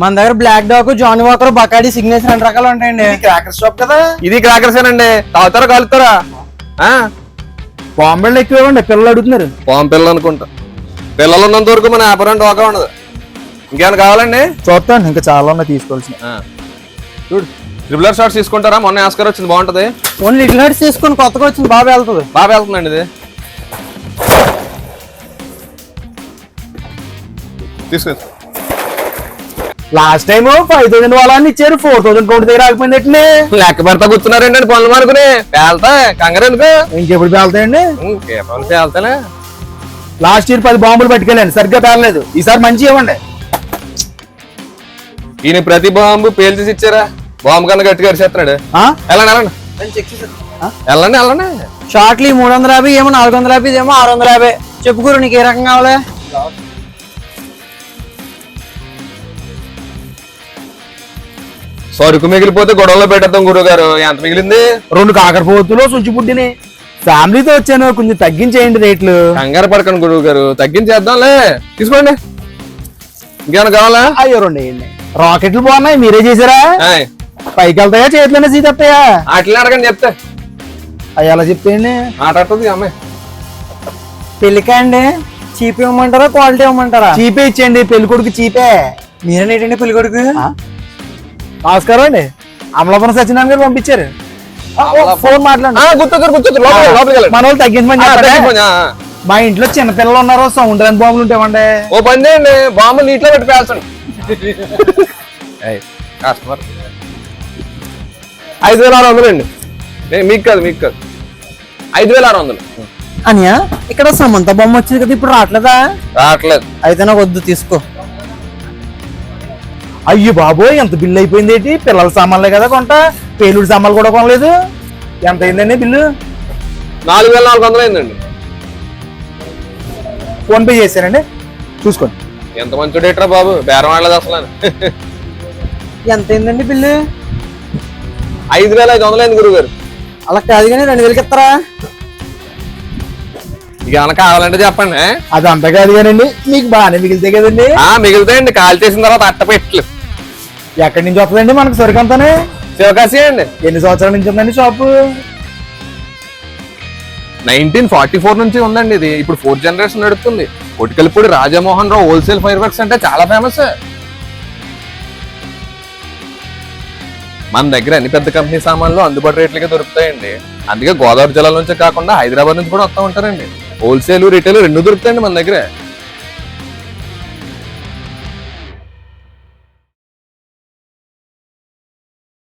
మన దగ్గర Black Dog, John Walker, Bacardi, Signature 2 రకాలు ఉంటాయండి. క్రాకర్ షాప్ కదా. ఇది క్రాకర్సేనండి. తాగుతారా కాలుతారా? బాంబేళ్ళు ఎక్కువ ఇవ్వండి, పిల్లలు అడుగుతున్నారు. పాము పిల్లలు అనుకుంటా. పిల్లలు ఉన్నంత వరకు మన వ్యాపారం డోకా ఉండదు. ఇంకేమైనా కావాలండి? చూస్తాను, ఇంకా చాలా ఉన్నాయి తీసుకోవాల్సిన. చూడు ట్రిపులర్ షార్ట్స్ తీసుకుంటారా? మొన్న ఆస్కర్ వచ్చింది, బాగుంటది. ఓన్లీ లిటిల్ హెడ్స్ తీసుకొని కొత్తగా వచ్చింది, బాగా వెళ్తుంది. బాగా వెళ్తుందండి ఇది. తీసుకో. లాస్ట్ టైం 5000 వాళ్ళని ఇచ్చారు, 4000 కోటి దగ్గర ఆగిపోయింది. లెక్క పెడతా కూర్చున్నారండి పనులు అనుకుని. పేల్తా కంగారు ఎందుకు? ఇంకెప్పుడు పేలుతాయండి? పేల్తానే. లాస్ట్ ఇయర్ 10 బాంబులు పట్టుకెళ్ళండి, సరిగ్గా పేలలేదు. ఈసారి మంచి ఇవ్వండి. ఈయన ప్రతి బాంబు పేల్చేసి ఇచ్చారా? బాంబు కన్నా గట్టిగా అరిచేస్తున్నాడు. వెళ్ళండి వెళ్ళండి వెళ్ళండి వెళ్ళండి. షార్ట్లీ 350, ఏమో 450, ఏమో 650. చెప్పుకోరు నీకు ఏ రకం కావాలి? సరుకు మిగిలిపోతే గొడవలో పెట్టేద్దాం గురువు గారు. ఎంత మిగిలింది? 2 కాకరపోతులు, సుంచి పుట్టిని. ఫ్యామిలీతో వచ్చాను, కొంచెం తగ్గించేయండి రేట్లు. కంగారు పడకండి గురువు గారు, తగ్గించేద్దాంలే. తీసుకోండి. ఇంకేమైనా కావాలా? అయ్యో 2 వేయండి. రాకెట్లు బాగున్నాయి, మీరే చేసారా? పైకి వెళ్తాయా, చేతిలోనే సీతెత్తాయా? అట్లనే అడగండి చెప్తే. అయ్యి అలా చెప్తేయండి. మాట్లాడుతుంది అమ్మాయి. పెళ్లికా అండి? చీప్ ఇవ్వమంటారా, క్వాలిటీ ఇవ్వమంటారా? చీపే ఇచ్చేయండి, పెళ్లి కొడుకు చీపే. మీరేనేటండి పెళ్లి కొడుకు? నమస్కారం అండి, అమలాపురం సత్యనారాయణ గారు పంపించారు. ఫోన్ మాట్లాడండి. మన వాళ్ళు తగ్గించమని చెప్పండి. మా ఇంట్లో చిన్నపిల్లలు ఉన్నారు, సౌండ్ రాని బాంబులు ఉంటామండి. ఓ పని చేయండి, బాంబు నీటిలో పెట్టి పేల్చండి. కస్టమర్ 5600 అండి. మీకు కాదు 5600. అనియా ఇక్కడ సమంత బొమ్మ వచ్చింది కదా, ఇప్పుడు రావట్లేదా? రావట్లేదు. అయితే నాకు వద్దు, తీసుకో. అయ్యో బాబోయ్, ఎంత బిల్లు అయిపోయింది ఏంటి? పిల్లల సామాన్లే కదా కొంట, పేలుడు సామాన్లు కూడా కొనలేదు. ఎంత అయిందండి బిల్లు? 4400 అయిందండి. ఫోన్ పే చేశానండి, చూసుకోండి. ఎంత మంచి డేటరా బాబు, బేరం ఆడలేదు అసలు. ఎంత అయిందండి బిల్లు? 5500 అయింది గురువు గారు. అలా కాదు కానీ 2000కి ఇస్తారా? ఇక ఏమైనా కావాలంటే చెప్పండి. అది అంత కాదు కానండి, మీకు బాగానే మిగిలితే కదండి. మిగులుతాయండి, కాల్ చేసిన తర్వాత అట్టపెట్లు. ఎక్కడి నుంచి వస్తుందండి మనకు సరుకు అంతానే? శివకాశి అండి. ఎన్ని సంవత్సరాల నుంచి ఉందండి షాపు? 1944 నుంచి ఉందండి ఇది. ఇప్పుడు 4th జనరేషన్ నడుస్తుంది. కొటికలపూడి రాజమోహన్ రావు హోల్సేల్ ఫైర్ వర్క్స్ అంటే చాలా ఫేమస్. మన దగ్గర అన్ని పెద్ద కంపెనీ సామాన్లు అందుబాటు రేట్లకే దొరుకుతాయండి. అందుకే గోదావరి జిల్లా నుంచి కాకుండా హైదరాబాద్ నుంచి కూడా వస్తూ ఉంటారండి. హోల్సేల్ రిటైల్ 2 దొరుకుతాయండి మన దగ్గర.